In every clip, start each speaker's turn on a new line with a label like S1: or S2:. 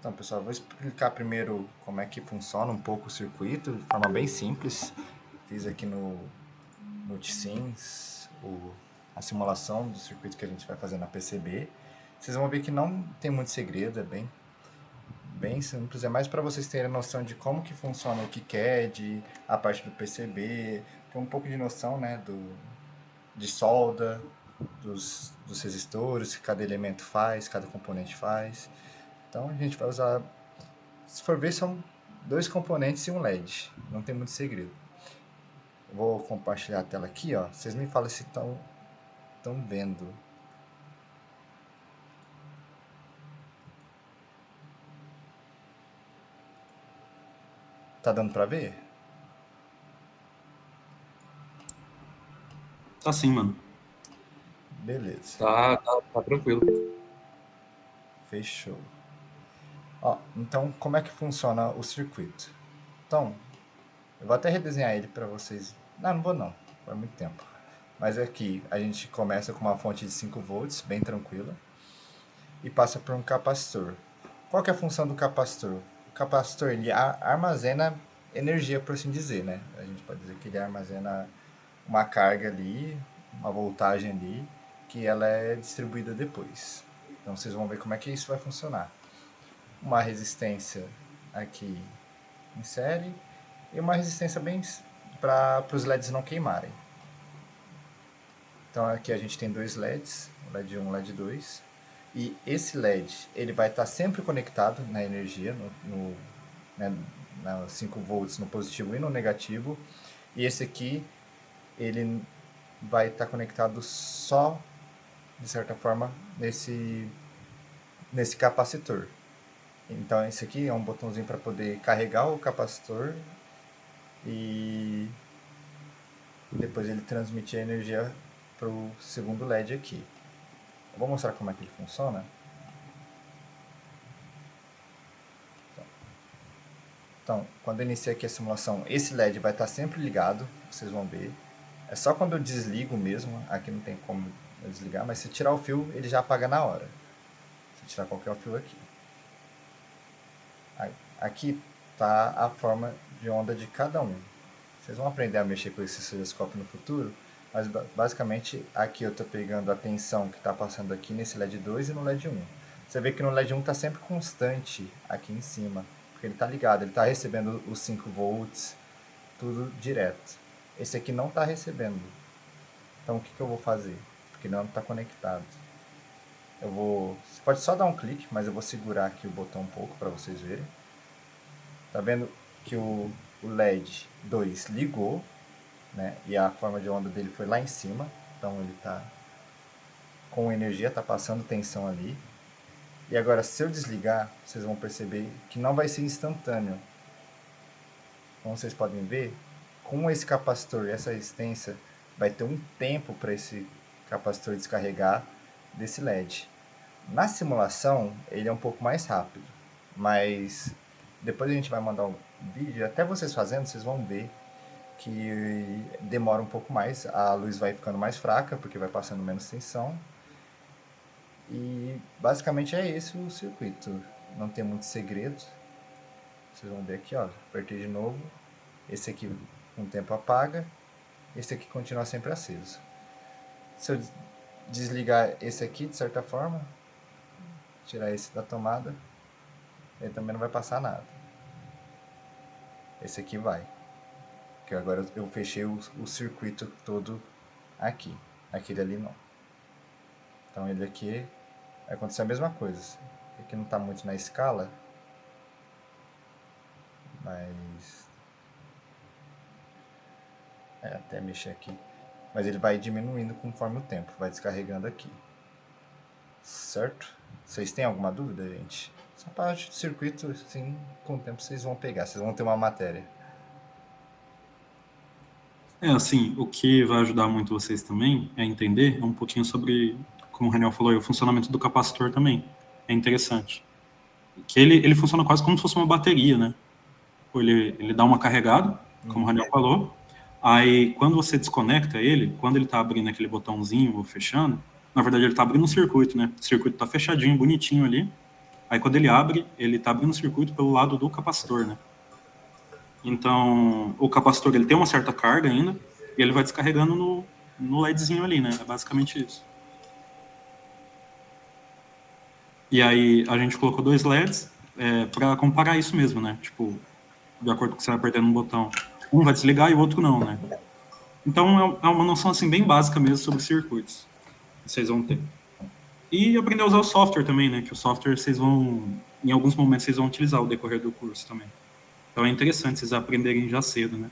S1: Então, pessoal, vou explicar primeiro como é que funciona um pouco o circuito, de forma bem simples. Fiz aqui no T-Sims a simulação do circuito que a gente vai fazer na PCB. Vocês vão ver que não tem muito segredo, é bem simples. É mais para vocês terem noção de como que funciona o KiCad, a parte do PCB, ter um pouco de noção, né, de solda, dos resistores, que cada elemento faz, cada componente faz. Então a gente vai usar, se for ver, são dois componentes e um LED. Não tem muito segredo. Vou compartilhar a tela aqui, ó. Vocês me falam se estão vendo. Tá dando para ver?
S2: Tá sim, mano.
S1: Beleza.
S2: Tá tranquilo.
S1: Fechou. Ó, então como é que funciona o circuito? Então, eu vou até redesenhar ele para vocês. Não vou não. Faz muito tempo. Mas aqui a gente começa com uma fonte de 5 volts, bem tranquila, e passa por um capacitor. Qual que é a função do capacitor? O capacitor ele armazena energia, por assim dizer, né? A gente pode dizer que ele armazena uma carga ali, uma voltagem ali, que ela é distribuída depois. Então vocês vão ver como é que isso vai funcionar. Uma resistência aqui em série e uma resistência bem para os LEDs não queimarem. Então aqui a gente tem dois LEDs, LED 1 e LED 2. E esse LED ele vai estar sempre conectado na energia, né, 5 volts no positivo e no negativo. E esse aqui ele vai estar conectado só, de certa forma, nesse capacitor. Então esse aqui é um botãozinho para poder carregar o capacitor e depois ele transmitir a energia para o segundo LED aqui. Eu vou mostrar como é que ele funciona. Então, quando eu iniciar aqui a simulação, esse LED vai estar sempre ligado, vocês vão ver. É só quando eu desligo mesmo, aqui não tem como eu desligar, mas se tirar o fio, ele já apaga na hora. Se tirar qualquer fio aqui. Aqui está a forma de onda de cada um. Vocês vão aprender a mexer com esse osciloscópio no futuro, mas basicamente aqui eu estou pegando a tensão que está passando aqui nesse LED 2 e no LED 1. Você vê que no LED 1 está sempre constante aqui em cima, porque ele está ligado, ele está recebendo os 5 volts, tudo direto. Esse aqui não está recebendo. Então o que eu vou fazer? Porque não está conectado. Você pode só dar um clique, mas eu vou segurar aqui o botão um pouco para vocês verem. Tá vendo que o LED 2 ligou, né? E a forma de onda dele foi lá em cima. Então ele está com energia, está passando tensão ali. E agora, se eu desligar, vocês vão perceber que não vai ser instantâneo. Como vocês podem ver, com esse capacitor e essa resistência, vai ter um tempo para esse capacitor descarregar desse LED. Na simulação, ele é um pouco mais rápido, mas depois a gente vai mandar um vídeo, até vocês fazendo, vocês vão ver que demora um pouco mais, a luz vai ficando mais fraca, porque vai passando menos tensão. E basicamente é esse o circuito, não tem muito segredo. Vocês vão ver aqui, ó, apertei de novo, esse aqui com o tempo apaga, esse aqui continua sempre aceso. Se eu desligar esse aqui, de certa forma, tirar esse da tomada, ele também não vai passar nada. Esse aqui vai. Porque agora eu fechei o circuito todo aqui. Aquele ali não. Então ele aqui vai acontecer a mesma coisa. Aqui não está muito na escala, mas até mexer aqui. Mas ele vai diminuindo conforme o tempo, vai descarregando aqui. Certo? Vocês têm alguma dúvida, gente? Essa parte do circuito, sim, com o tempo vocês vão pegar, vocês vão ter uma matéria.
S2: Assim, o que vai ajudar muito vocês também a entender um pouquinho sobre, como o Raniel falou, o funcionamento do capacitor também. É interessante. Que ele funciona quase como se fosse uma bateria, né? Ele dá uma carregada, como o Raniel falou. Aí, quando você desconecta ele, quando ele tá abrindo aquele botãozinho ou fechando, na verdade ele tá abrindo um circuito, né? O circuito tá fechadinho, bonitinho ali. Aí quando ele abre, ele está abrindo o circuito pelo lado do capacitor, né? Então, o capacitor ele tem uma certa carga ainda, e ele vai descarregando no LEDzinho ali, né? É basicamente isso. E aí a gente colocou 2 LEDs para comparar isso mesmo, né? Tipo, de acordo com o que você vai apertando um botão, um vai desligar e o outro não, né? Então é uma noção assim bem básica mesmo sobre circuitos que vocês vão ter. E aprender a usar o software também, né? Que o software vocês vão, em alguns momentos vocês vão utilizar o decorrer do curso também. Então é interessante vocês aprenderem já cedo, né?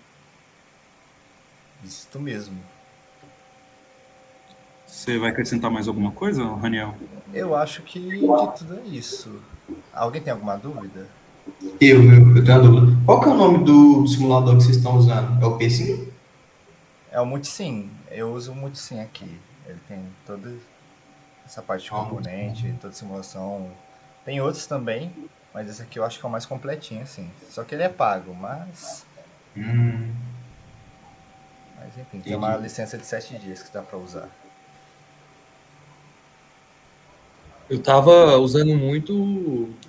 S1: Isso mesmo.
S2: Você vai acrescentar mais alguma coisa, Raniel?
S1: Eu acho que de tudo é isso. Alguém tem alguma dúvida?
S3: Eu tenho uma dúvida. Qual que é o nome do simulador que vocês estão usando? É o P5?
S1: É o Multisim. Eu uso o Multisim aqui. Ele tem toda essa parte de componente, toda simulação. Tem outros também, mas esse aqui eu acho que é o mais completinho, assim. Só que ele é pago, mas enfim, tem uma
S3: Entendi.
S1: licença de 7 dias que dá pra usar.
S4: Eu tava usando muito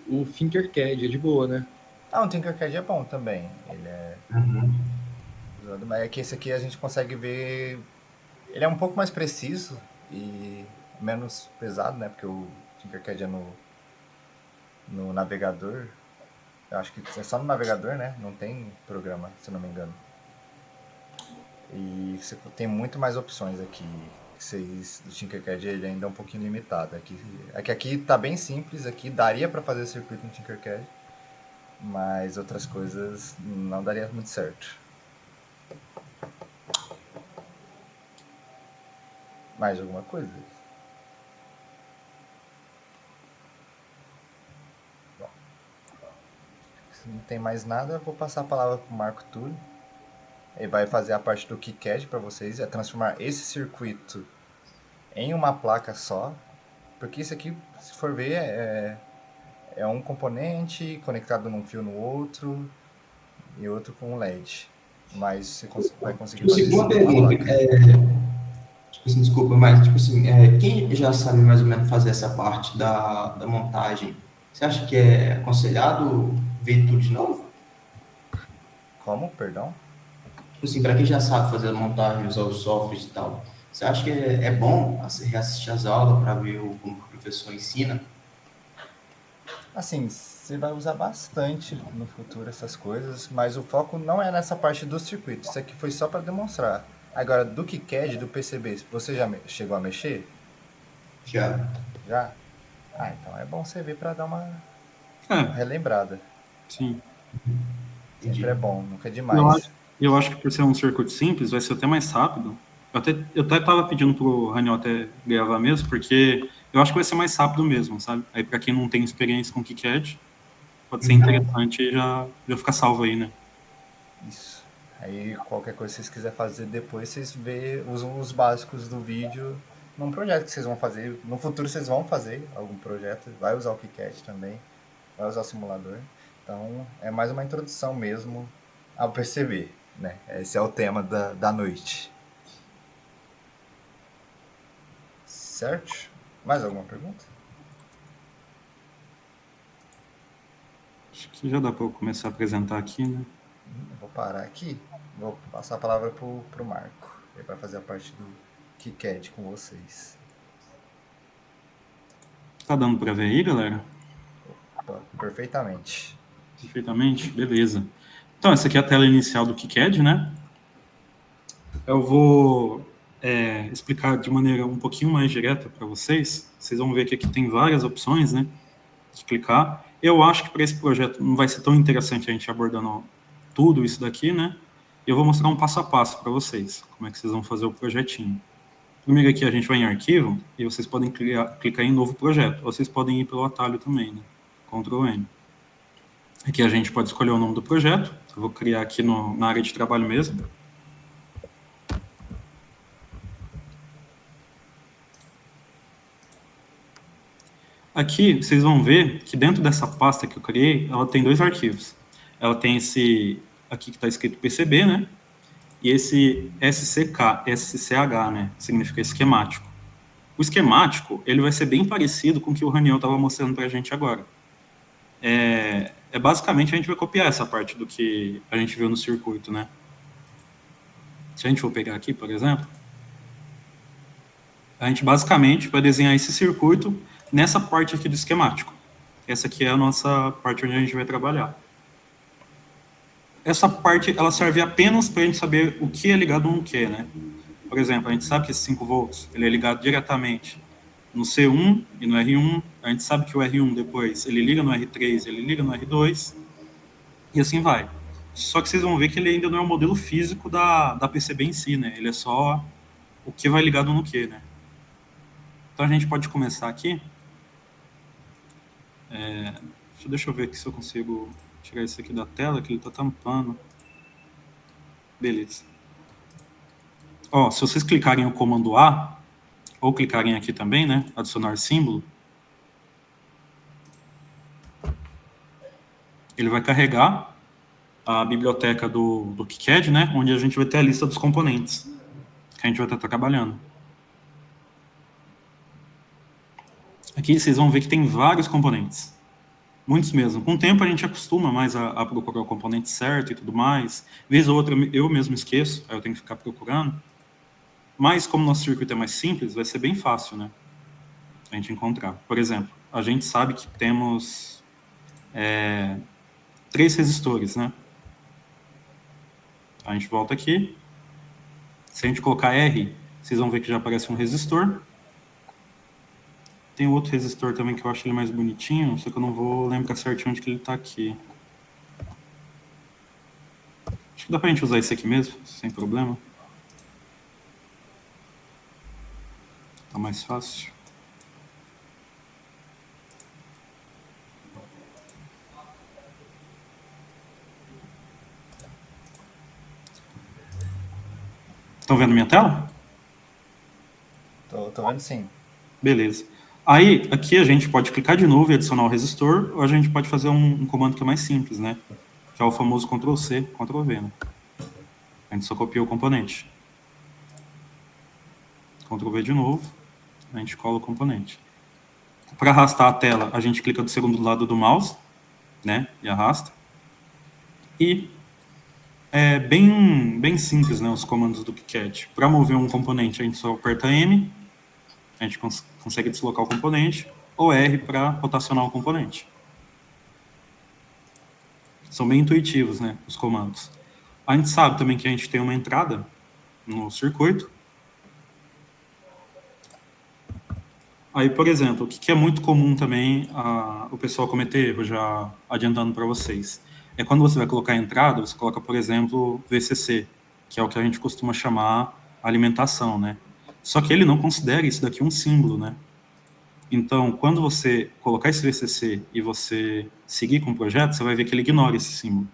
S4: o Thinkercad, é de boa, né?
S1: Ah, o Tinkercad é bom também. Ele é
S3: Uhum.
S1: usado, mas é que esse aqui a gente consegue ver. Ele é um pouco mais preciso e menos pesado, né? Porque o Tinkercad é no navegador. Eu acho que é só no navegador, né? Não tem programa, se não me engano. E você tem muito mais opções aqui. O Tinkercad ele ainda é um pouquinho limitado. Aqui tá bem simples, aqui daria para fazer circuito no Tinkercad, mas outras coisas não daria muito certo. Mais alguma coisa? Bom, se não tem mais nada, eu vou passar a palavra pro Marco Túlio. Ele vai fazer a parte do KiCad para vocês, é transformar esse circuito em uma placa só, porque isso aqui, se for ver, é um componente conectado num fio no outro e outro com um LED. Mas você vai conseguir
S3: Tipo
S1: fazer
S3: assim,
S1: isso
S3: uma
S1: em uma
S3: pergunta.
S1: placa.
S3: Tipo assim, desculpa, mas tipo assim, quem já sabe mais ou menos fazer essa parte da montagem, você acha que é aconselhado ver tudo de novo?
S1: Como? Perdão?
S3: Tipo assim, para quem já sabe fazer a montagem, usar os softwares e tal, você acha que é bom reassistir as aulas para ver como que o professor ensina?
S1: Assim, você vai usar bastante no futuro essas coisas, mas o foco não é nessa parte do circuito. Isso aqui foi só para demonstrar. Agora, do KiCad, do PCB, você já chegou a mexer?
S3: Já.
S1: Já? Ah, então é bom você ver para dar uma
S2: É,
S1: relembrada.
S2: sim.
S1: Sempre é
S3: Entendi.
S1: bom, nunca é
S2: Eu acho,
S1: demais.
S2: eu acho que por ser um circuito simples, vai ser até mais rápido. Eu até tava pedindo pro Raniel até gravar mesmo, porque eu acho que vai ser mais rápido mesmo, sabe? Aí para quem não tem experiência com KiCad, pode ser interessante e já ficar salvo aí, né?
S1: Isso. Aí qualquer coisa que vocês quiserem fazer depois, usam os básicos do vídeo num projeto que vocês vão fazer. No futuro vocês vão fazer algum projeto, vai usar o KiCad também, vai usar o simulador. Então é mais uma introdução mesmo ao PCB, né? Esse é o tema da noite. Certo? Mais alguma pergunta?
S2: Acho que já dá para eu começar a apresentar aqui, né?
S1: Eu vou parar aqui. Vou passar a palavra pro Marco. Ele vai fazer a parte do KiCad com vocês.
S2: Tá dando para ver aí, galera?
S1: Opa, perfeitamente.
S2: Perfeitamente? Beleza. Então, essa aqui é a tela inicial do KiCad, né? Eu vou explicar de maneira um pouquinho mais direta para vocês. Vocês vão ver que aqui tem várias opções, né? De clicar. Eu acho que para esse projeto não vai ser tão interessante a gente abordando tudo isso daqui, né? Eu vou mostrar um passo a passo para vocês, como é que vocês vão fazer o projetinho. Primeiro aqui a gente vai em arquivo e vocês podem clicar em novo projeto, ou vocês podem ir pelo atalho também, né? Ctrl N. Aqui a gente pode escolher o nome do projeto. Eu vou criar aqui na área de trabalho mesmo. Aqui vocês vão ver que dentro dessa pasta que eu criei, ela tem 2 arquivos. Ela tem esse aqui que está escrito PCB, né? E esse SCH, né? Significa esquemático. O esquemático, ele vai ser bem parecido com o que o Raniel estava mostrando para a gente agora. basicamente a gente vai copiar essa parte do que a gente viu no circuito, né? Se a gente for pegar aqui, por exemplo, a gente basicamente vai desenhar esse circuito nessa parte aqui do esquemático. Essa aqui é a nossa parte onde a gente vai trabalhar. Essa parte, ela serve apenas para a gente saber o que é ligado no que, né? Por exemplo, a gente sabe que esse 5 volts, ele é ligado diretamente no C1 e no R1. A gente sabe que o R1 depois, ele liga no R3, ele liga no R2, e assim vai. Só que vocês vão ver que ele ainda não é o modelo físico da PCB em si, né? Ele é só o que vai ligado no que, né? Então a gente pode começar aqui. Deixa eu ver aqui se eu consigo tirar isso aqui da tela, que ele está tampando. Beleza. Ó, se vocês clicarem no comando A, ou clicarem aqui também, né? Adicionar símbolo. Ele vai carregar a biblioteca do KiCad, né? Onde a gente vai ter a lista dos componentes que a gente vai estar trabalhando. Aqui vocês vão ver que tem vários componentes. Muitos mesmo. Com o tempo a gente acostuma mais a procurar o componente certo e tudo mais. Vez ou outra eu mesmo esqueço, aí eu tenho que ficar procurando. Mas como nosso circuito é mais simples, vai ser bem fácil, né? A gente encontrar. Por exemplo, a gente sabe que temos 3 resistores, né? A gente volta aqui. Se a gente colocar R, vocês vão ver que já aparece um resistor. Tem outro resistor também que eu acho ele mais bonitinho, só que eu não vou lembrar certinho onde que ele está aqui. Acho que dá pra gente usar esse aqui mesmo, sem problema. Tá mais fácil. Estão vendo minha tela?
S1: Tô vendo sim.
S2: Beleza. Aí, aqui a gente pode clicar de novo e adicionar o resistor, ou a gente pode fazer um comando que é mais simples, né? Que é o famoso Ctrl+C, Ctrl+V, né? A gente só copia o componente. Ctrl+V de novo, a gente cola o componente. Para arrastar a tela, a gente clica do segundo lado do mouse, né? E arrasta. E é bem simples, né? Os comandos do KiCad. Para mover um componente, a gente só aperta M, a gente consegue deslocar o componente, ou R para rotacionar o componente. São bem intuitivos, né, os comandos. A gente sabe também que a gente tem uma entrada no circuito. Aí, por exemplo, o que é muito comum também o pessoal cometer erro, já adiantando para vocês, é quando você vai colocar a entrada, você coloca, por exemplo, VCC, que é o que a gente costuma chamar alimentação, né? Só que ele não considera isso daqui um símbolo, né? Então, quando você colocar esse VCC e você seguir com o projeto, você vai ver que ele ignora esse símbolo.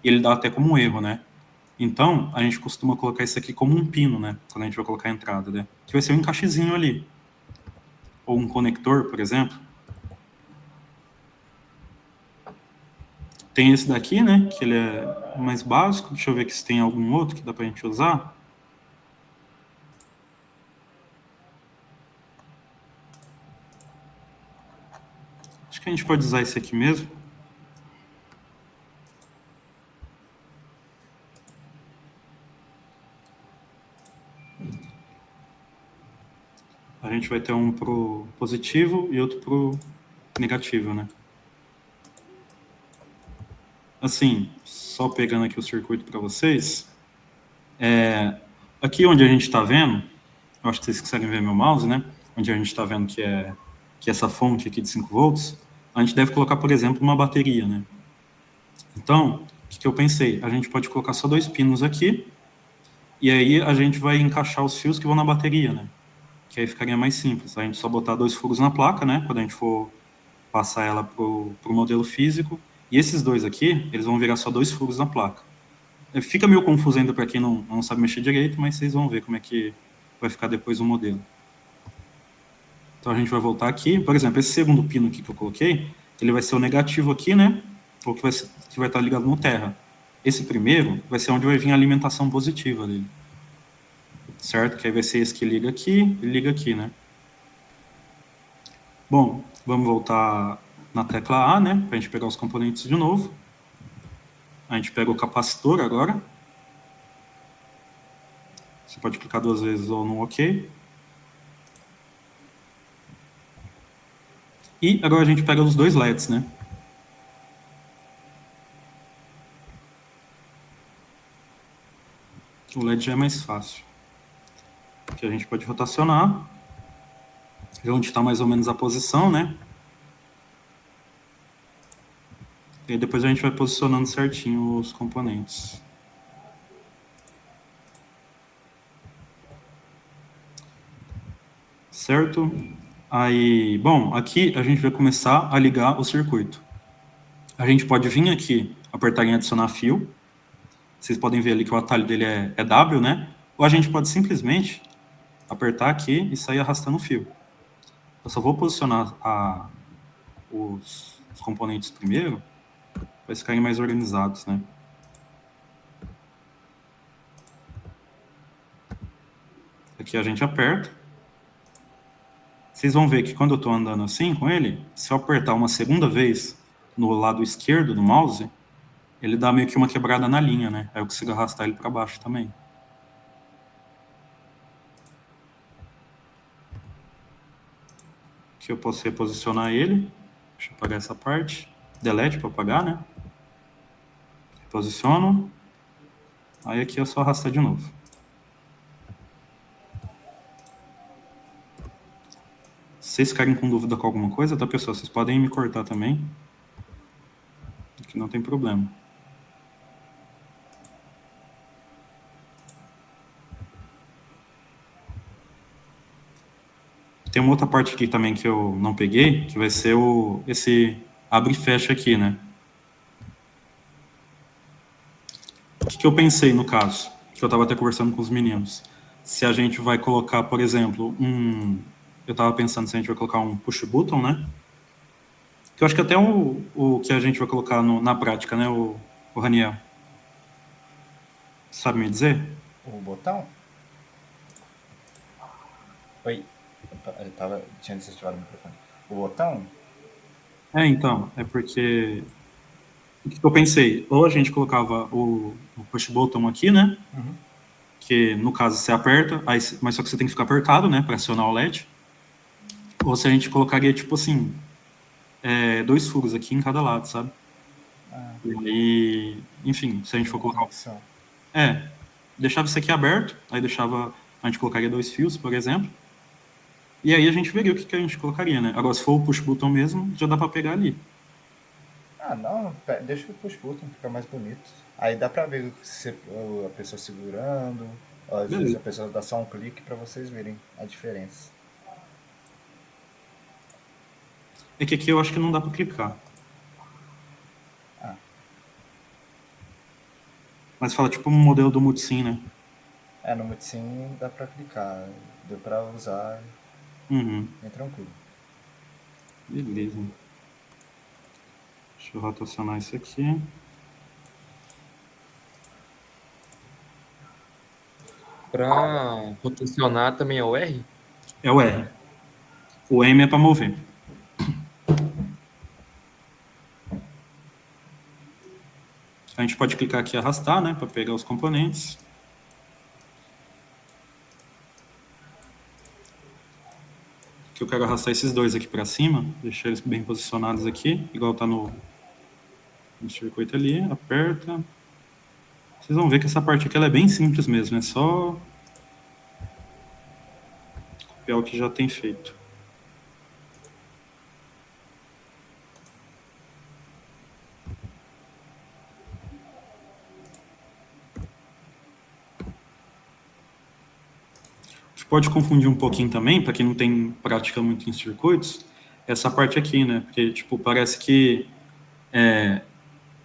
S2: E ele dá até como um erro, né? Então, a gente costuma colocar isso aqui como um pino, né? Quando a gente vai colocar a entrada, né? Que vai ser um encaixezinho ali. Ou um conector, por exemplo. Tem esse daqui, né? Que ele é mais básico. Deixa eu ver aqui se tem algum outro que dá pra gente usar. Acho que a gente pode usar esse aqui mesmo. A gente vai ter um pro positivo e outro pro negativo, né? Assim, só pegando aqui o circuito para vocês. Aqui onde a gente está vendo, eu acho que vocês conseguem ver meu mouse, né? Onde a gente está vendo que essa fonte aqui de 5 volts, a gente deve colocar, por exemplo, uma bateria, né? Então, o que eu pensei? A gente pode colocar só 2 pinos aqui, e aí a gente vai encaixar os fios que vão na bateria, né? Que aí ficaria mais simples. A gente só botar 2 furos na placa, né? Quando a gente for passar ela pro modelo físico. E esses 2 aqui, eles vão virar só 2 furos na placa. Fica meio confuso ainda para quem não sabe mexer direito, mas vocês vão ver como é que vai ficar depois o modelo. Então a gente vai voltar aqui. Por exemplo, esse segundo pino aqui que eu coloquei, ele vai ser o negativo aqui, né? Ou que vai estar ligado no terra. Esse primeiro vai ser onde vai vir a alimentação positiva dele. Certo? Que aí vai ser esse que liga aqui e liga aqui, né? Bom, vamos voltar na tecla A, né, para a gente pegar os componentes de novo. A gente pega o capacitor agora. Você pode clicar 2 vezes ou no OK. E agora a gente pega os 2 LEDs, né? O LED já é mais fácil. Aqui a gente pode rotacionar. Ver onde está mais ou menos a posição, né? E aí depois a gente vai posicionando certinho os componentes. Certo? Aí, bom, aqui a gente vai começar a ligar o circuito. A gente pode vir aqui, apertar em adicionar fio. Vocês podem ver ali que o atalho dele é W, né? Ou a gente pode simplesmente apertar aqui e sair arrastando o fio. Eu só vou posicionar os componentes primeiro, para eles ficarem mais organizados, né? Aqui a gente aperta. Vocês vão ver que quando eu estou andando assim com ele, se eu apertar uma segunda vez no lado esquerdo do mouse, ele dá meio que uma quebrada na linha, né? Aí eu consigo arrastar ele para baixo também. Aqui eu posso reposicionar ele. Deixa eu apagar essa parte. Delete para apagar, né? Reposiciono. Aí aqui é só arrastar de novo. Se vocês ficarem com dúvida com alguma coisa, tá, pessoal? Vocês podem me cortar também. Aqui não tem problema. Tem uma outra parte aqui também que eu não peguei, que vai ser esse abre e fecha aqui, né? O que eu pensei no caso? Que eu estava até conversando com os meninos. Se a gente vai colocar, por exemplo, eu estava pensando se a gente vai colocar um push button, né? Que eu acho que até o que a gente vai colocar na prática, né, o Raniel? Sabe me dizer?
S1: O botão? Oi. Tinha desativado o microfone. O botão?
S2: Então, é porque... O que eu pensei? Ou a gente colocava o push button aqui, né?
S1: Uhum.
S2: Que no caso você aperta, mas só que você tem que ficar apertado, né, para acionar o LED. Ou se a gente colocaria, tipo assim, 2 furos aqui em cada lado, sabe? E aí, enfim, se a gente for colocar...
S1: Conexão.
S2: Deixava isso aqui aberto, aí a gente colocaria 2 fios, por exemplo, e aí a gente veria o que a gente colocaria, né? Agora, se for o push button mesmo, já dá para pegar ali.
S1: Não, deixa o push button, fica mais bonito. Aí dá pra ver a pessoa segurando, às vezes
S2: Beleza.
S1: a pessoa dá só um clique pra vocês verem a diferença.
S2: É que aqui eu acho que não dá para clicar. Mas fala tipo um modelo do Multisim, né?
S1: No Multisim dá pra clicar, deu pra usar, bem tranquilo.
S2: Beleza. Deixa eu rotacionar isso aqui.
S4: Para rotacionar também é o R?
S2: É o R. O M é para mover. A gente pode clicar aqui e arrastar, né, para pegar os componentes. Que eu quero arrastar esses 2 aqui para cima, deixar eles bem posicionados aqui, igual tá no circuito ali, aperta. Vocês vão ver que essa parte aqui ela é bem simples mesmo, é só copiar o que já tem feito. Pode confundir um pouquinho também, para quem não tem prática muito em circuitos, essa parte aqui, né? Porque, tipo, parece que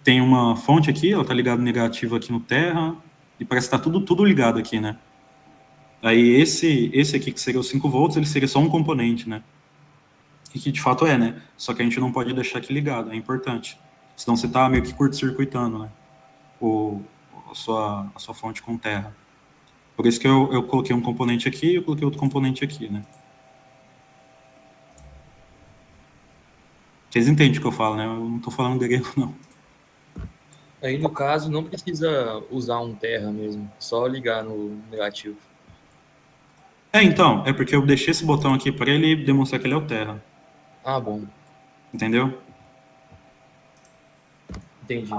S2: tem uma fonte aqui, ela tá ligada negativa aqui no terra, e parece que tá tudo ligado aqui, né? Aí esse aqui, que seria os 5 volts, ele seria só um componente, né? E que de fato né? Só que a gente não pode deixar aqui ligado, é importante. Senão você tá meio que curto-circuitando, né? A sua fonte com terra. Por isso que eu coloquei um componente aqui e eu coloquei outro componente aqui, né? Vocês entendem o que eu falo, né? Eu não estou falando grego, não.
S4: Aí, no caso, não precisa usar um terra mesmo, só ligar no negativo.
S2: Então, é porque eu deixei esse botão aqui para ele demonstrar que ele é o terra.
S4: Ah, bom.
S2: Entendeu?
S4: Entendi.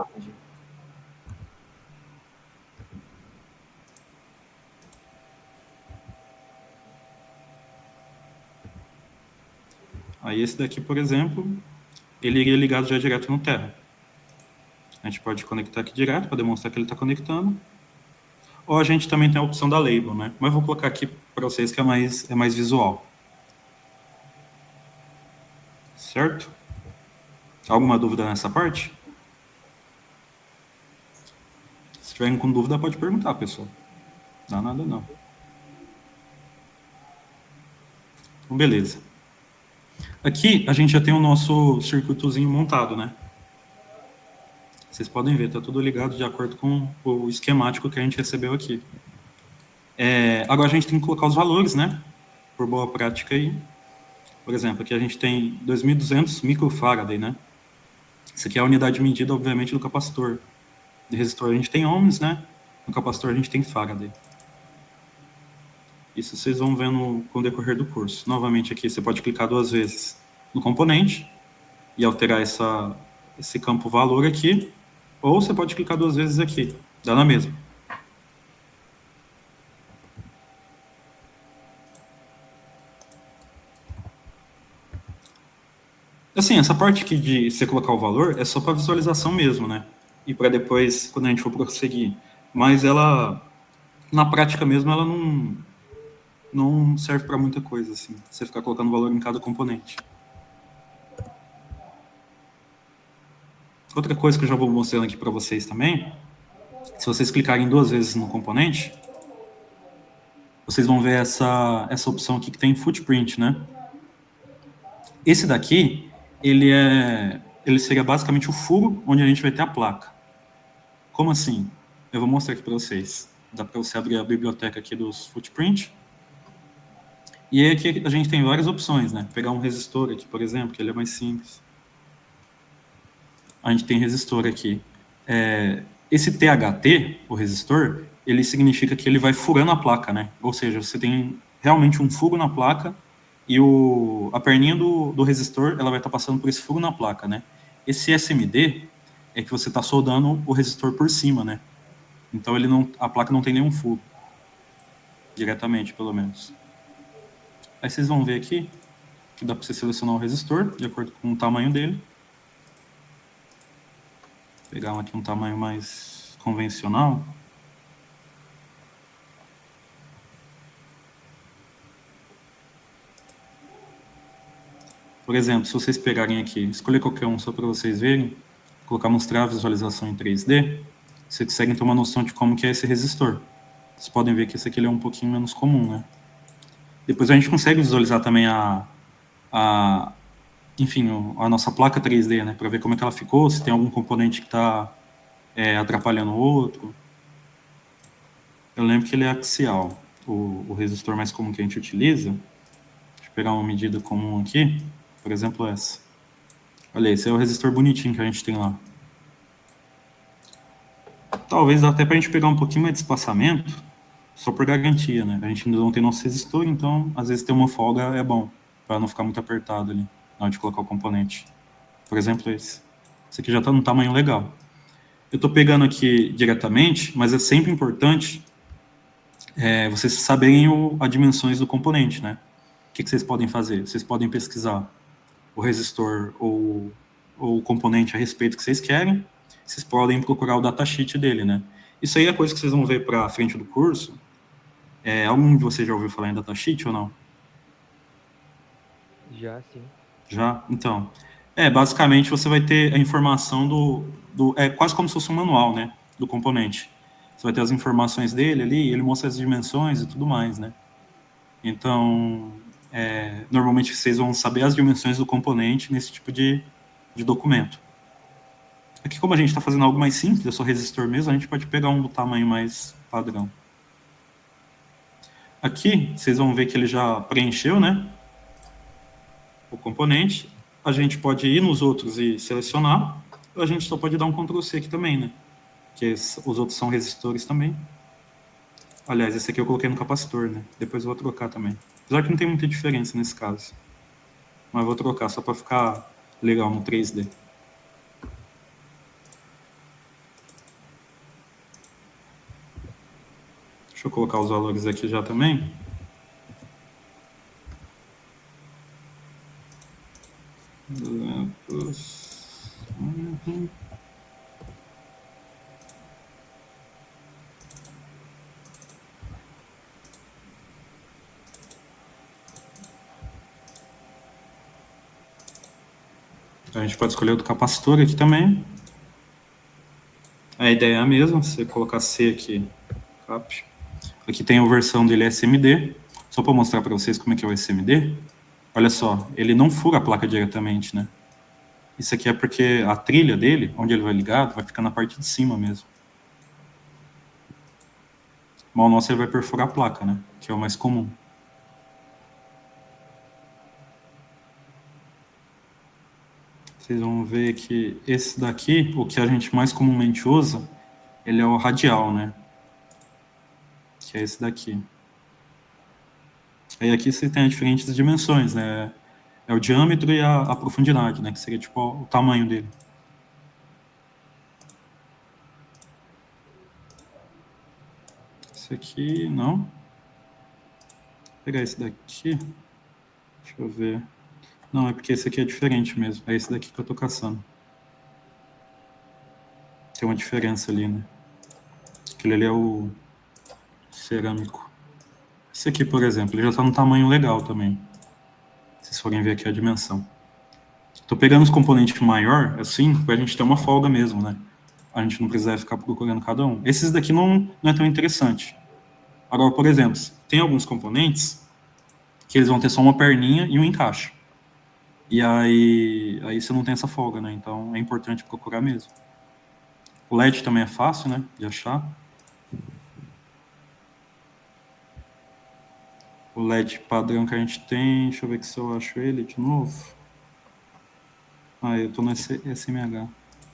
S2: Aí esse daqui, por exemplo, ele iria ligado já direto no terra. A gente pode conectar aqui direto para demonstrar que ele está conectando. Ou a gente também tem a opção da label, né? Mas vou colocar aqui para vocês que é mais visual. Certo? Alguma dúvida nessa parte? Se tiverem com dúvida, pode perguntar, pessoal. Não dá nada, não. Então, beleza. Aqui, a gente já tem o nosso circuitozinho montado, né? Vocês podem ver, tá tudo ligado de acordo com o esquemático que a gente recebeu aqui. Agora a gente tem que colocar os valores, né? Por boa prática aí. Por exemplo, aqui a gente tem 2.200 microfaraday, né? Isso aqui é a unidade medida, obviamente, do capacitor. De resistor a gente tem ohms, né? No capacitor a gente tem faraday. Isso vocês vão vendo com o decorrer do curso. Novamente aqui, você pode clicar 2 vezes no componente e alterar esse campo valor aqui, ou você pode clicar 2 vezes aqui, dá na mesma. Assim, essa parte aqui de você colocar o valor é só para visualização mesmo, né? E para depois, quando a gente for prosseguir. Mas ela, na prática mesmo, ela não serve para muita coisa, assim. Você ficar colocando valor em cada componente. Outra coisa que eu já vou mostrando aqui para vocês também, se vocês clicarem 2 vezes no componente, vocês vão ver essa opção aqui que tem footprint, né? Esse daqui, ele seria basicamente o furo onde a gente vai ter a placa. Como assim? Eu vou mostrar aqui para vocês. Dá para você abrir a biblioteca aqui dos footprint. E aí aqui a gente tem várias opções, né? Pegar um resistor aqui, por exemplo, que ele é mais simples. A gente tem resistor aqui. Esse THT, o resistor, ele significa que ele vai furando a placa, né? Ou seja, você tem realmente um furo na placa e a perninha do resistor ela vai estar passando por esse furo na placa, né? Esse SMD é que você está soldando o resistor por cima, né? Então a placa não tem nenhum furo, diretamente, pelo menos. Aí vocês vão ver aqui que dá para você selecionar o resistor de acordo com o tamanho dele. Vou pegar aqui um tamanho mais convencional. Por exemplo, se vocês pegarem aqui, escolher qualquer um só para vocês verem, colocar mostrar a visualização em 3D, vocês conseguem ter uma noção de como que é esse resistor. Vocês podem ver que esse aqui ele é um pouquinho menos comum, né? Depois a gente consegue visualizar também enfim, a nossa placa 3D, né? Para ver como é que ela ficou, se tem algum componente que está atrapalhando o outro. Eu lembro que ele é axial, o resistor mais comum que a gente utiliza. Deixa eu pegar uma medida comum aqui, por exemplo essa. Olha, esse é o resistor bonitinho que a gente tem lá. Talvez dá até para a gente pegar um pouquinho mais de espaçamento, só por garantia, né? A gente ainda não tem nosso resistor, então às vezes ter uma folga é bom, para não ficar muito apertado ali, na hora de colocar o componente. Por exemplo, esse. Esse aqui já está num tamanho legal. Eu estou pegando aqui diretamente, mas é sempre importante vocês saberem as dimensões do componente, né? O que vocês podem fazer? Vocês podem pesquisar o resistor ou o componente a respeito que vocês querem. Vocês podem procurar o datasheet dele, né? Isso aí é coisa que vocês vão ver para frente do curso. Algum de vocês já ouviu falar em datasheet ou não?
S5: Já, sim.
S2: Já? Então, basicamente você vai ter a informação é quase como se fosse um manual, né, do componente. Você vai ter as informações dele ali, ele mostra as dimensões e tudo mais, né. Então, normalmente vocês vão saber as dimensões do componente nesse tipo de documento. Aqui, como a gente está fazendo algo mais simples, é só resistor mesmo, a gente pode pegar um do tamanho mais padrão. Aqui, vocês vão ver que ele já preencheu, né, o componente. a gente pode ir nos outros e selecionar, ou a gente só pode dar um Ctrl+C aqui também, né? Que os outros são resistores também. Aliás, esse aqui eu coloquei no capacitor, né? Depois eu vou trocar também. Apesar que não tem muita diferença nesse caso. Mas eu vou trocar só para ficar legal no 3D. Deixa eu colocar os valores aqui já também. Então, a gente pode escolher o do capacitor aqui também. A ideia é a mesma, você colocar C aqui, cap. Aqui tem a versão dele SMD. Só para mostrar para vocês como é que é o SMD. Olha só, ele não fura a placa diretamente, né? Isso aqui é porque a trilha dele, onde ele vai ligado, vai ficar na parte de cima mesmo. Mas o nosso ele vai perfurar a placa, né? Que é o mais comum. Vocês vão ver que esse daqui, o que a gente mais comumente usa, ele é o radial, né? Que é esse daqui. Aí aqui você tem as diferentes dimensões, né? É o diâmetro e a profundidade, né? Que seria tipo o tamanho dele. Esse aqui, não. Vou pegar esse daqui. Deixa eu ver. Não, é porque esse aqui é diferente mesmo. É esse daqui que eu tô caçando. Tem uma diferença ali, né? Aquele ali é o cerâmico. Esse aqui, por exemplo, ele já tá no tamanho legal também. Se vocês forem ver aqui a dimensão. Tô pegando os componentes maior, assim, pra gente ter uma folga mesmo, né? A gente não precisa ficar procurando cada um. Esses daqui não é tão interessante. Agora, por exemplo, tem alguns componentes que eles vão ter só uma perninha e um encaixe. E aí você não tem essa folga, né? Então é importante procurar mesmo. O LED também é fácil, né, de achar. O LED padrão que a gente tem, deixa eu ver se eu acho ele de novo. Ah, eu tô no SMH.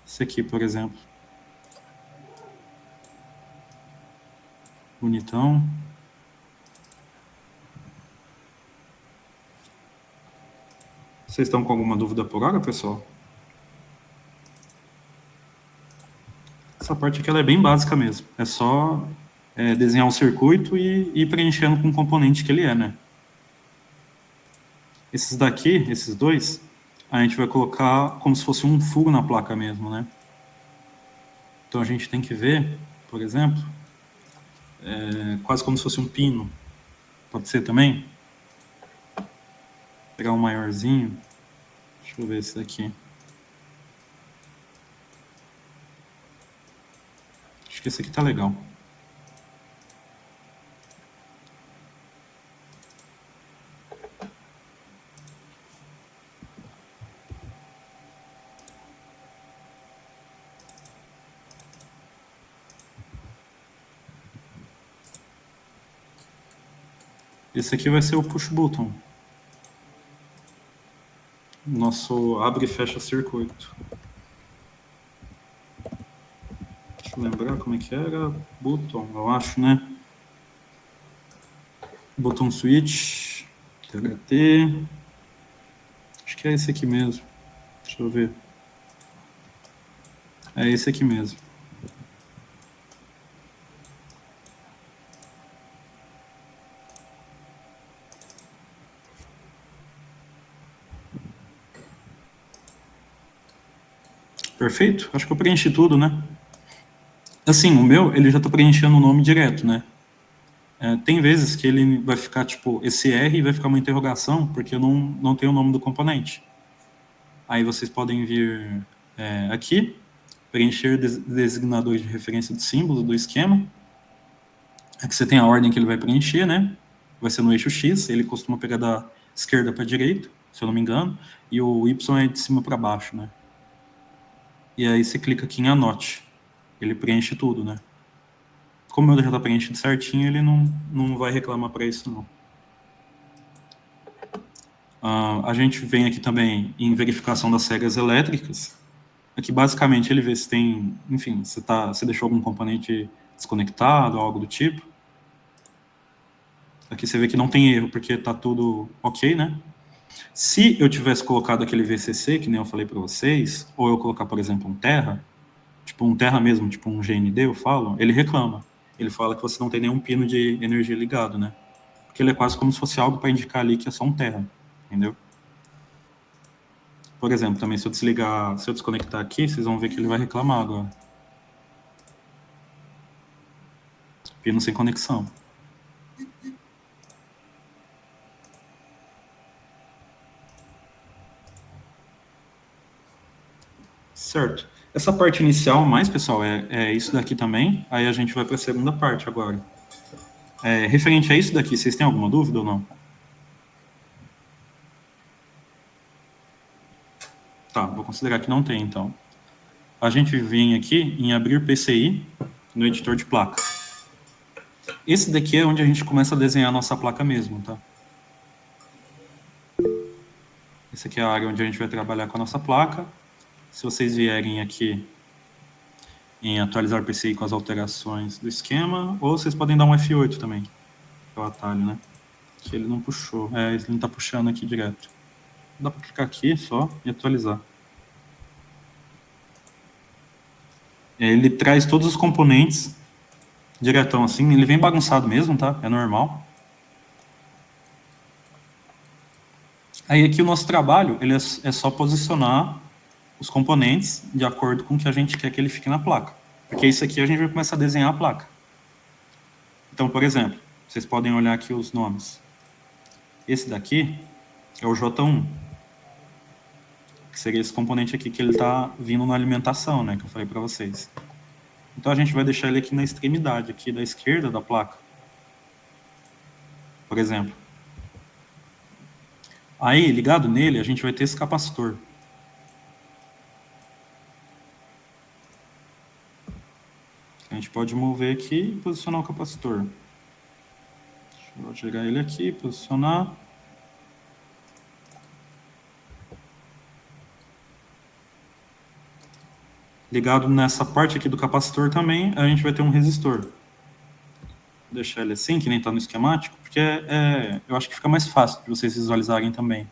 S2: Esse aqui, por exemplo. Bonitão. Vocês estão com alguma dúvida por hora, pessoal? Essa parte aqui ela é bem básica mesmo. É só desenhar um circuito e ir preenchendo com o componente que ele é, né? Esses daqui, esses dois, a gente vai colocar como se fosse um furo na placa mesmo, né? Então a gente tem que ver, por exemplo, quase como se fosse um pino. Pode ser também? Vou pegar um maiorzinho. Deixa eu ver esse daqui. Acho que esse aqui tá legal. Esse aqui vai ser o push button. Nosso abre e fecha circuito. Deixa eu lembrar como é que era. Button, eu acho, né? Button switch. THT. Acho que é esse aqui mesmo. Deixa eu ver. É esse aqui mesmo. Perfeito? Acho que eu preenchi tudo, né? Assim, o meu, ele já tá preenchendo o nome direto, né? Tem vezes que ele vai ficar, tipo, esse R vai ficar uma interrogação, porque eu não tenho o nome do componente. Aí vocês podem vir aqui, preencher designadores de referência do símbolo do esquema. Aqui você tem a ordem que ele vai preencher, né? Vai ser no eixo X, ele costuma pegar da esquerda para a direita, se eu não me engano, e o Y é de cima para baixo, né? E aí você clica aqui em Anote. Ele preenche tudo, né? Como ele já está preenchido certinho, ele não vai reclamar para isso, não. A gente vem aqui também em verificação das regras elétricas. Aqui, basicamente, ele vê se tem, enfim, se deixou algum componente desconectado ou algo do tipo. Aqui você vê que não tem erro, porque está tudo ok, né? Se eu tivesse colocado aquele VCC, que nem eu falei para vocês, ou eu colocar, por exemplo, um Terra mesmo, tipo um GND, eu falo, ele reclama. Ele fala que você não tem nenhum pino de energia ligado, né? Porque ele é quase como se fosse algo para indicar ali que é só um Terra, entendeu? Por exemplo, também se eu desconectar aqui, vocês vão ver que ele vai reclamar agora. Pino sem conexão. Certo. Essa parte inicial, mais, pessoal, é isso daqui também. Aí a gente vai para a segunda parte agora. Referente a isso daqui, vocês têm alguma dúvida ou não? Tá, vou considerar que não tem, então. A gente vem aqui em abrir PCI no editor de placa. Esse daqui é onde a gente começa a desenhar a nossa placa mesmo, tá? Essa aqui é a área onde a gente vai trabalhar com a nossa placa. Se vocês vierem aqui em atualizar o PCI com as alterações do esquema, ou vocês podem dar um F8 também, que é o atalho, né? Que ele não puxou. Ele não tá puxando aqui direto. Dá para clicar aqui só e atualizar. Ele traz todos os componentes diretão assim. Ele vem bagunçado mesmo, tá? É normal. Aí aqui o nosso trabalho ele é só posicionar os componentes de acordo com o que a gente quer que ele fique na placa. Porque isso aqui a gente vai começar a desenhar a placa. Então, por exemplo, vocês podem olhar aqui os nomes. Esse daqui é o J1, que seria esse componente aqui que ele está vindo na alimentação, né, que eu falei para vocês. Então a gente vai deixar ele aqui na extremidade, aqui da esquerda da placa. Por exemplo. Aí, ligado nele, a gente vai ter esse capacitor. A gente pode mover aqui e posicionar o capacitor. Deixa eu tirar ele aqui, posicionar. Ligado nessa parte aqui do capacitor também, a gente vai ter um resistor. Vou deixar ele assim, que nem está no esquemático, porque eu acho que fica mais fácil de vocês visualizarem também.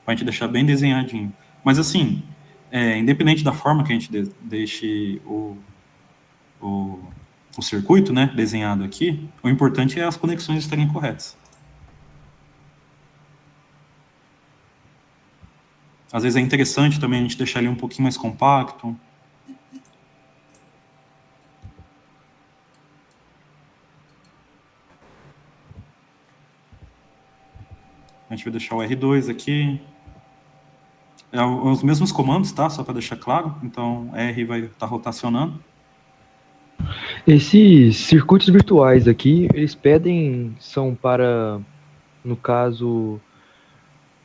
S2: Para a gente deixar bem desenhadinho. Mas assim, independente da forma que a gente deixe o circuito, né, desenhado aqui, o importante é as conexões estarem corretas. Às vezes é interessante também a gente deixar ele um pouquinho mais compacto. A gente vai deixar o R2 aqui. Os mesmos comandos, tá? Só para deixar claro. Então, R vai estar rotacionando.
S4: Esses circuitos virtuais aqui, eles são para, no caso,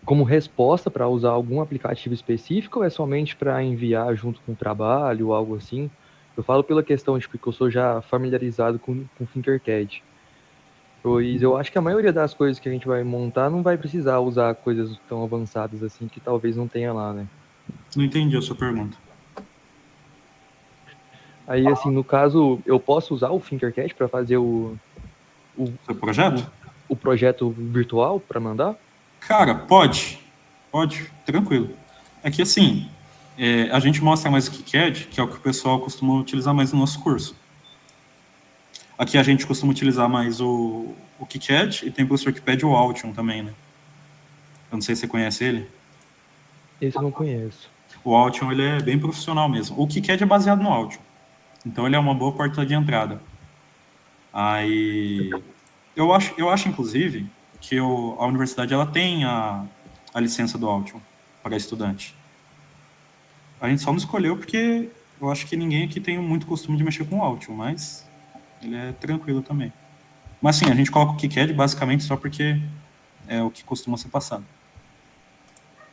S4: como resposta para usar algum aplicativo específico ou é somente para enviar junto com o trabalho ou algo assim? Eu falo pela questão de que eu sou já familiarizado com Tinkercad. Pois eu acho que a maioria das coisas que a gente vai montar não vai precisar usar coisas tão avançadas assim que talvez não tenha lá, né?
S2: Não entendi a sua pergunta.
S4: Aí, assim, no caso, eu posso usar o Tinkercad para fazer o
S2: seu projeto?
S4: O projeto virtual para mandar?
S2: Cara, pode, tranquilo. É que assim, a gente mostra mais o KiCad, que é o que o pessoal costuma utilizar mais no nosso curso. Aqui a gente costuma utilizar mais o KiCad e tem o professor que pede o Altium também, né? Eu não sei se você conhece ele.
S4: Esse eu não conheço.
S2: O Altium, ele é bem profissional mesmo. O KiCad é baseado no Altium. Então ele é uma boa porta de entrada. Aí eu acho inclusive que a universidade ela tem a licença do Altium para estudante. A gente só não escolheu porque eu acho que ninguém aqui tem muito costume de mexer com o Altium, mas ele é tranquilo também. Mas sim, a gente coloca o KiCad basicamente só porque é o que costuma ser passado.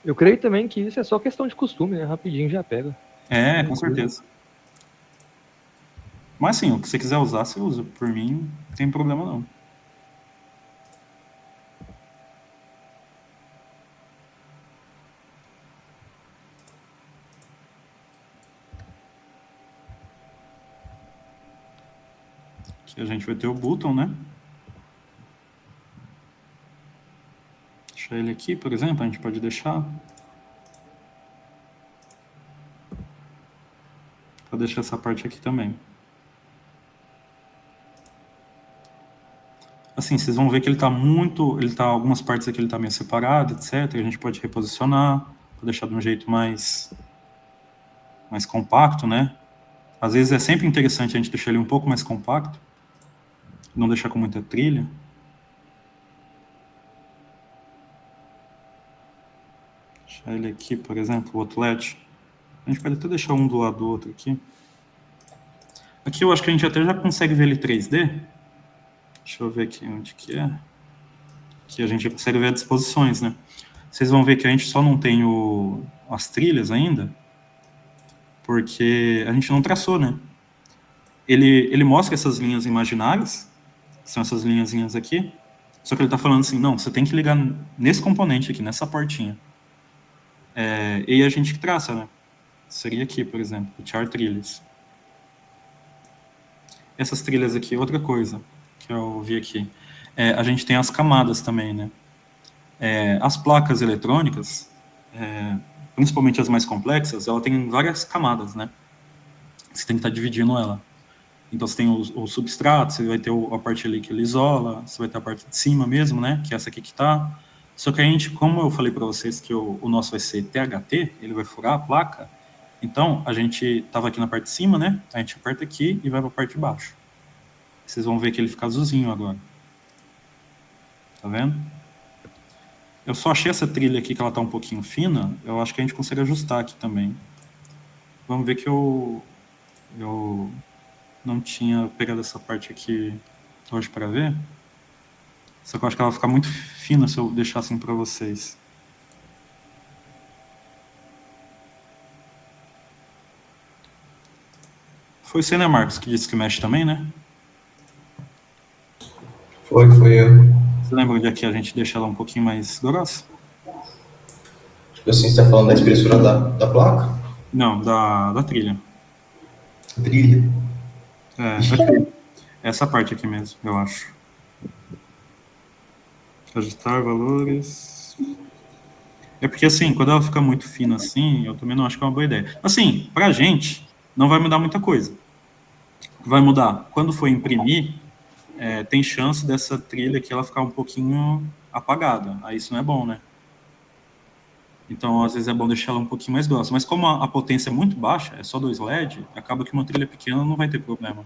S4: Eu creio também que isso é só questão de costume, né? Rapidinho já pega.
S2: Com certeza. Mas sim, o que você quiser usar, você usa. Por mim, não tem problema não. Aqui a gente vai ter o button, né? Deixar ele aqui, por exemplo, a gente pode deixar. Vou deixar essa parte aqui também. Assim, vocês vão ver que ele tá algumas partes aqui ele tá meio separado, etc. A gente pode reposicionar, para deixar de um jeito mais compacto, né? Às vezes é sempre interessante a gente deixar ele um pouco mais compacto, não deixar com muita trilha. Deixar ele aqui, por exemplo, o outro LED. A gente pode até deixar um do lado do outro aqui. Aqui eu acho que a gente até já consegue ver ele 3D. Deixa eu ver aqui onde que é. Aqui a gente já consegue ver as disposições, né? Vocês vão ver que a gente só não tem as trilhas ainda, porque a gente não traçou, né? Ele mostra essas linhas imaginárias, que são essas linhazinhas aqui, só que ele está falando assim, não, você tem que ligar nesse componente aqui, nessa portinha. E aí a gente que traça, né? Seria aqui, por exemplo, o char trilhas. Essas trilhas aqui, outra coisa que eu vi aqui, a gente tem as camadas também, né? As placas eletrônicas, principalmente as mais complexas, ela tem várias camadas, né? Você tem que estar dividindo ela. Então você tem o substrato, você vai ter a parte ali que ele isola, você vai ter a parte de cima mesmo, né? Que é essa aqui que tá. Só que a gente, como eu falei para vocês que o nosso vai ser THT, ele vai furar a placa, então a gente tava aqui na parte de cima, né? A gente aperta aqui e vai para a parte de baixo. Vocês vão ver que ele fica azulzinho agora. Tá vendo? Eu só achei essa trilha aqui que ela tá um pouquinho fina, eu acho que a gente consegue ajustar aqui também. Vamos ver que eu não tinha pegado essa parte aqui hoje para ver. Só que eu acho que ela vai ficar muito fina se eu deixar assim para vocês. Foi você, né, Marcos, que disse que mexe também, né?
S3: Foi eu.
S2: Você lembra onde aqui a gente deixa ela um pouquinho mais grossa?
S3: Tipo assim, você tá falando da espessura da placa?
S2: Não, da trilha.
S3: Trilha.
S2: Aqui. Essa parte aqui mesmo, eu acho. Ajustar valores. É porque, assim, quando ela fica muito fina assim, eu também não acho que é uma boa ideia. Assim, pra gente, não vai mudar muita coisa. Vai mudar. Quando for imprimir, tem chance dessa trilha aqui ela ficar um pouquinho apagada. Aí isso não é bom, né? Então, às vezes é bom deixar ela um pouquinho mais grossa. Mas como a potência é muito baixa, é só 2 LED, acaba que uma trilha pequena não vai ter problema.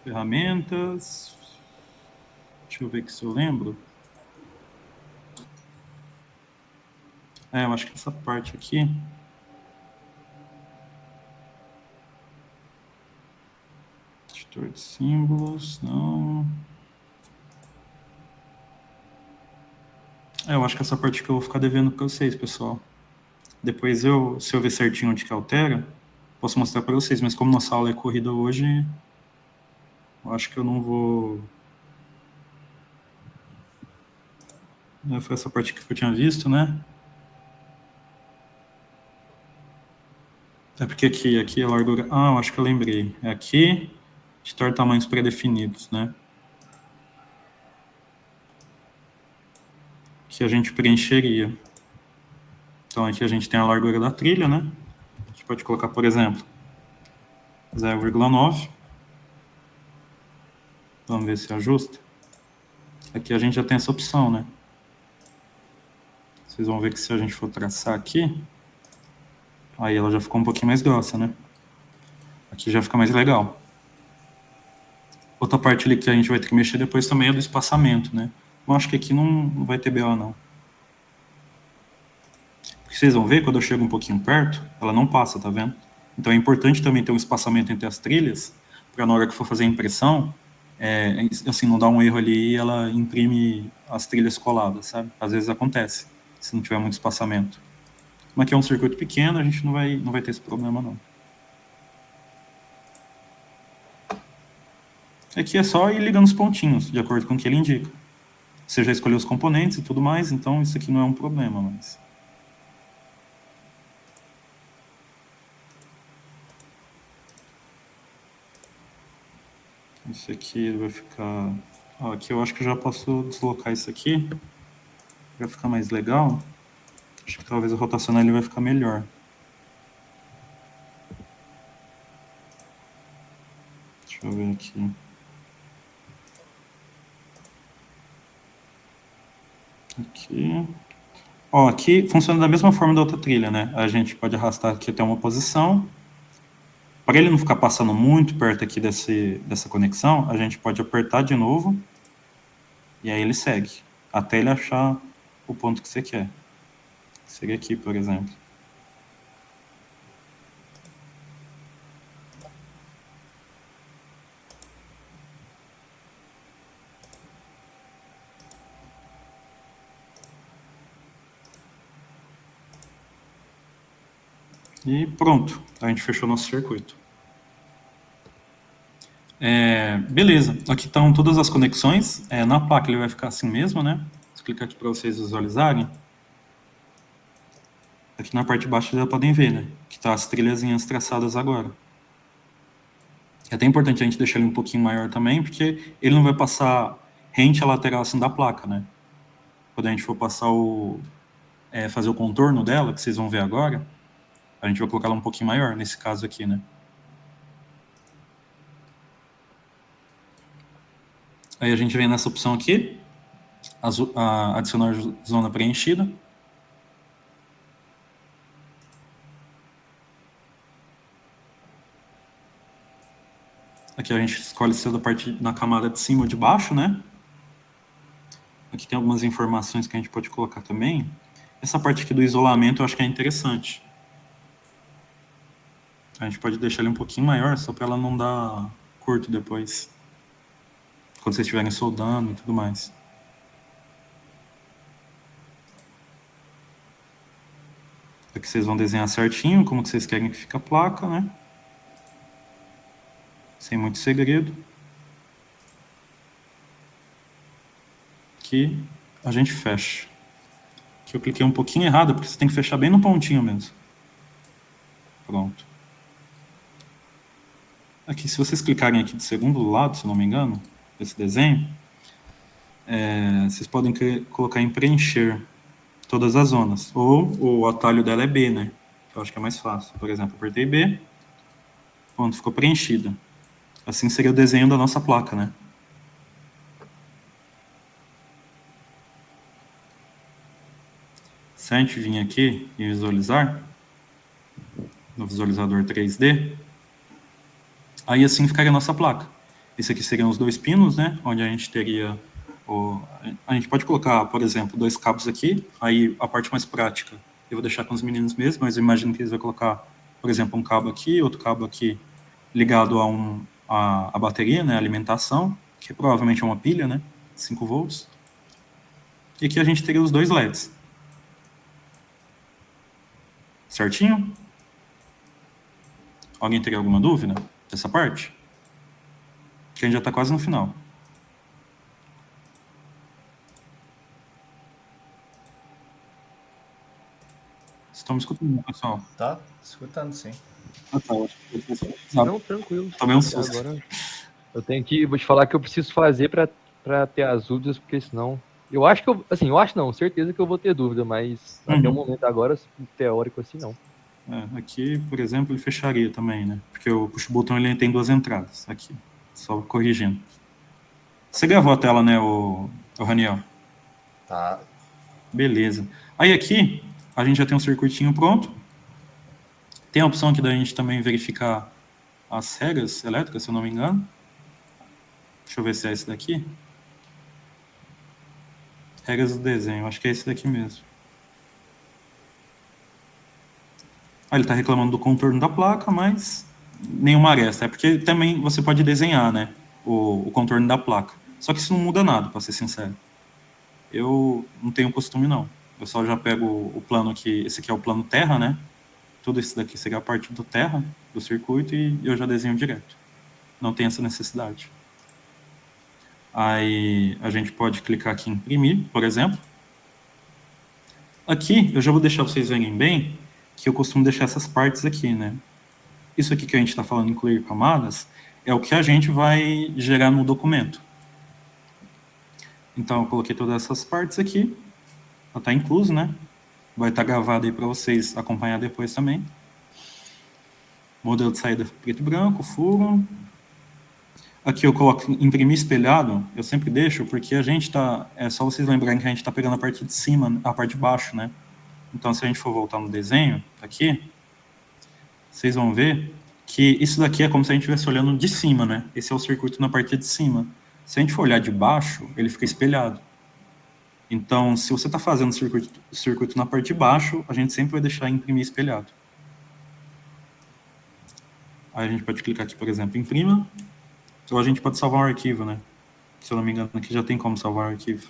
S2: Ferramentas. Deixa eu ver aqui se eu lembro. Eu acho que essa parte aqui. Editor de símbolos, não. Eu acho que essa parte que eu vou ficar devendo para vocês, pessoal. Depois, se eu ver certinho onde que altera, posso mostrar para vocês. Mas como nossa aula é corrida hoje, eu acho que eu não vou... Foi essa parte que eu tinha visto, né? É porque aqui a largura... eu acho que eu lembrei. É aqui, editar tamanhos pré-definidos, né? Que a gente preencheria. Então, aqui a gente tem a largura da trilha, né? A gente pode colocar, por exemplo, 0,9. Vamos ver se ajusta. Aqui a gente já tem essa opção, né? Vocês vão ver que se a gente for traçar aqui, aí ela já ficou um pouquinho mais grossa, né? Aqui já fica mais legal. Outra parte ali que a gente vai ter que mexer depois também é do espaçamento, né? Eu acho que aqui não vai ter BO, não. Porque vocês vão ver, quando eu chego um pouquinho perto, ela não passa, tá vendo? Então é importante também ter um espaçamento entre as trilhas, para na hora que for fazer a impressão, assim, não dar um erro ali e ela imprime as trilhas coladas, sabe? Às vezes acontece, se não tiver muito espaçamento. Mas aqui é um circuito pequeno, a gente não vai ter esse problema, não. Aqui é só ir ligando os pontinhos, de acordo com o que ele indica. Você já escolheu os componentes e tudo mais, então isso aqui não é um problema, mas... Esse aqui vai ficar... Ó, aqui eu acho que eu já posso deslocar isso aqui para ficar mais legal. Acho que talvez a rotacionar ele vai ficar melhor. Deixa eu ver aqui. Aqui. Ó, aqui funciona da mesma forma da outra trilha, né? A gente pode arrastar aqui até uma posição. Para ele não ficar passando muito perto aqui dessa conexão, a gente pode apertar de novo e aí ele segue, até ele achar o ponto que você quer. Seria aqui, por exemplo. E pronto, a gente fechou nosso circuito. Beleza, aqui estão todas as conexões. Na placa ele vai ficar assim mesmo, né? Vou clicar aqui para vocês visualizarem. Aqui na parte de baixo já podem ver, né? Que tá as trilhazinhas traçadas agora. É até importante a gente deixar ele um pouquinho maior também, porque ele não vai passar rente à lateral assim da placa, né? Quando a gente for passar fazer o contorno dela, que vocês vão ver agora, a gente vai colocar ela um pouquinho maior, nesse caso aqui, né? Aí a gente vem nessa opção aqui, adicionar zona preenchida. Aqui a gente escolhe se é da parte na camada de cima ou de baixo, né? Aqui tem algumas informações que a gente pode colocar também. Essa parte aqui do isolamento eu acho que é interessante. A gente pode deixar ele um pouquinho maior, só para ela não dar curto depois. Quando vocês estiverem soldando e tudo mais. Aqui vocês vão desenhar certinho como que vocês querem que fique a placa, né? Sem muito segredo. Aqui a gente fecha. Aqui eu cliquei um pouquinho errado, porque você tem que fechar bem no pontinho mesmo. Pronto. Aqui, se vocês clicarem aqui do segundo lado, se não me engano, desse desenho, vocês podem colocar em preencher todas as zonas. Ou o atalho dela é B, né? Que eu acho que é mais fácil. Por exemplo, apertei B, pronto, ficou preenchida. Assim seria o desenho da nossa placa, né? Se a gente vir aqui e visualizar, no visualizador 3D, aí assim ficaria a nossa placa. Esse aqui seriam os 2 pinos, né? Onde a gente teria... A gente pode colocar, por exemplo, 2 cabos aqui, aí a parte mais prática eu vou deixar com os meninos mesmo, mas eu imagino que eles vão colocar, por exemplo, um cabo aqui, outro cabo aqui ligado a bateria, né? A alimentação, que provavelmente é uma pilha, né? 5 volts. E aqui a gente teria os 2 LEDs. Certinho? Alguém teria alguma dúvida dessa parte? Que a gente já está quase no final. Vocês estão me escutando, pessoal?
S1: Tá escutando, sim.
S2: Ah, tá.
S4: Não, tranquilo.
S2: Tomei um susto.
S4: Agora vou te falar que eu preciso fazer para ter as dúvidas, porque senão... Eu acho que eu acho não, certeza que eu vou ter dúvida, mas até o momento agora, teórico assim, não.
S2: Aqui, por exemplo, ele fecharia também, né? Porque o push-button ele tem 2 entradas, aqui. Só corrigindo. Você gravou a tela, né, o Raniel?
S1: Tá.
S2: Beleza. Aí aqui, a gente já tem um circuitinho pronto. Tem a opção aqui da gente também verificar as regras elétricas, se eu não me engano. Deixa eu ver se é esse daqui. Regras do desenho, acho que é esse daqui mesmo. Ele está reclamando do contorno da placa, mas nenhuma aresta. É porque também você pode desenhar, né, o contorno da placa. Só que isso não muda nada, para ser sincero. Eu não tenho costume, não. Eu só já pego o plano aqui, esse aqui é o plano terra, né? Tudo isso daqui seria a parte do terra, do circuito, e eu já desenho direto. Não tem essa necessidade. Aí a gente pode clicar aqui em imprimir, por exemplo. Aqui eu já vou deixar vocês verem bem que eu costumo deixar essas partes aqui, né? Isso aqui que a gente está falando, incluir camadas, é o que a gente vai gerar no documento. Então, eu coloquei todas essas partes aqui. Está incluso, né? Vai estar gravado aí para vocês acompanhar depois também. Modelo de saída preto e branco, furo. Aqui eu coloco imprimir espelhado, eu sempre deixo, porque a gente está... É só vocês lembrarem que a gente está pegando a parte de cima, a parte de baixo, né? Então, se a gente for voltar no desenho, aqui, vocês vão ver que isso daqui é como se a gente estivesse olhando de cima, né? Esse é o circuito na parte de cima. Se a gente for olhar de baixo, ele fica espelhado. Então, se você está fazendo circuito na parte de baixo, a gente sempre vai deixar imprimir espelhado. Aí a gente pode clicar aqui, por exemplo, imprima, ou a gente pode salvar um arquivo, né? Se eu não me engano, aqui já tem como salvar um arquivo.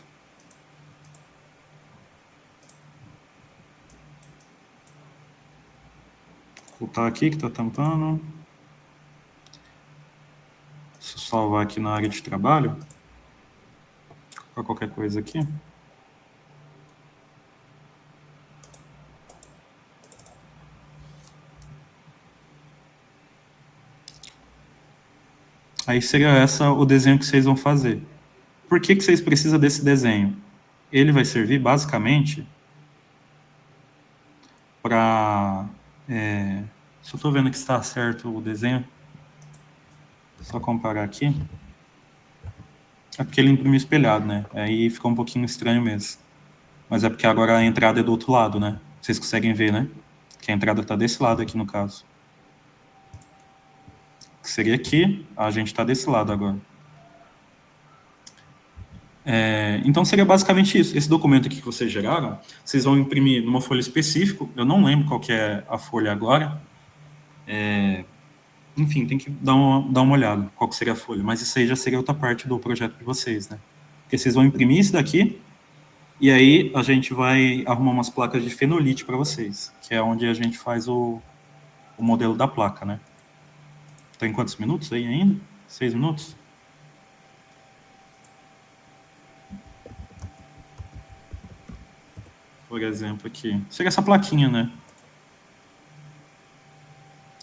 S2: Vou voltar aqui, que está tampando. Se eu salvar aqui na área de trabalho, para qualquer coisa aqui. Aí seria o desenho que vocês vão fazer. Por que vocês precisam desse desenho? Ele vai servir, basicamente, para... se eu estou vendo que está certo o desenho, só comparar aqui. É porque ele imprimiu espelhado, né? Aí fica um pouquinho estranho mesmo. Mas é porque agora a entrada é do outro lado, né? Vocês conseguem ver, né? Que a entrada está desse lado aqui, no caso. Que seria aqui, a gente está desse lado agora. Então seria basicamente isso. Esse documento aqui que vocês geraram, vocês vão imprimir numa folha específica. Eu não lembro qual que é a folha agora. Enfim, tem que dar uma olhada qual que seria a folha. Mas isso aí já seria outra parte do projeto de vocês, né? Porque vocês vão imprimir isso daqui, e aí a gente vai arrumar umas placas de fenolite para vocês, que é onde a gente faz o modelo da placa, né? Tem quantos minutos aí ainda? 6 minutos? Por exemplo, aqui. Seria essa plaquinha, né?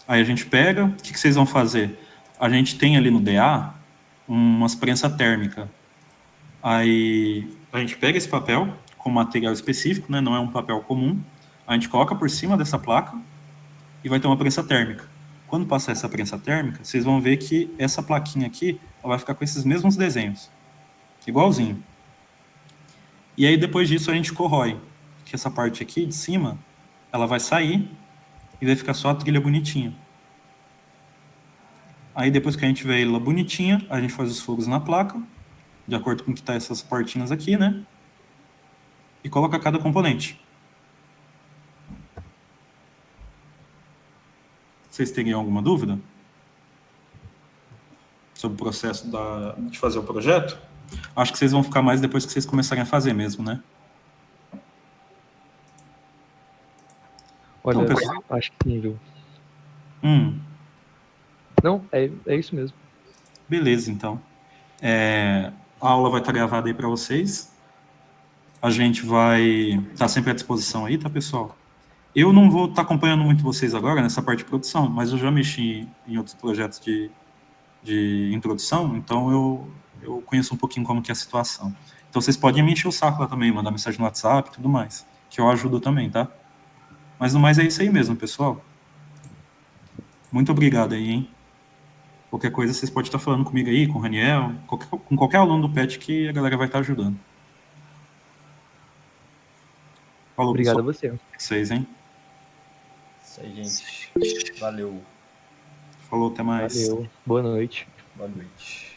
S2: Aí a gente pega, o que vocês vão fazer? A gente tem ali no DA umas prensa térmica. Aí a gente pega esse papel com material específico, né? Não é um papel comum. A gente coloca por cima dessa placa e vai ter uma prensa térmica. Quando passar essa prensa térmica, vocês vão ver que essa plaquinha aqui ela vai ficar com esses mesmos desenhos. Igualzinho. E aí depois disso a gente corrói. Que essa parte aqui de cima, ela vai sair e vai ficar só a trilha bonitinha. Aí depois que a gente vê ela bonitinha, a gente faz os furos na placa, de acordo com que tá essas portinhas aqui, né? E coloca cada componente. Vocês teriam alguma dúvida sobre o processo de fazer o projeto? Acho que vocês vão ficar mais depois que vocês começarem a fazer mesmo, né?
S4: Olha,
S2: Então, pessoal...
S4: acho que sim, viu? Não, é isso mesmo.
S2: Beleza, então. A aula vai estar gravada aí para vocês. A gente vai estar sempre à disposição aí, tá, pessoal? Eu não vou estar acompanhando muito vocês agora nessa parte de produção, mas eu já mexi em outros projetos de introdução, então eu conheço um pouquinho como que é a situação. Então vocês podem me encher o saco lá também, mandar mensagem no WhatsApp e tudo mais, que eu ajudo também, tá? Mas no mais é isso aí mesmo, pessoal. Muito obrigado aí, hein? Qualquer coisa vocês podem estar falando comigo aí, com o Raniel, com qualquer aluno do PET que a galera vai estar ajudando. Falou,
S4: Obrigado
S2: pessoal.
S4: a você.
S2: Vocês, hein?
S1: Isso aí, gente. Valeu.
S2: Falou, até mais.
S4: Valeu. Boa noite.
S1: Boa noite.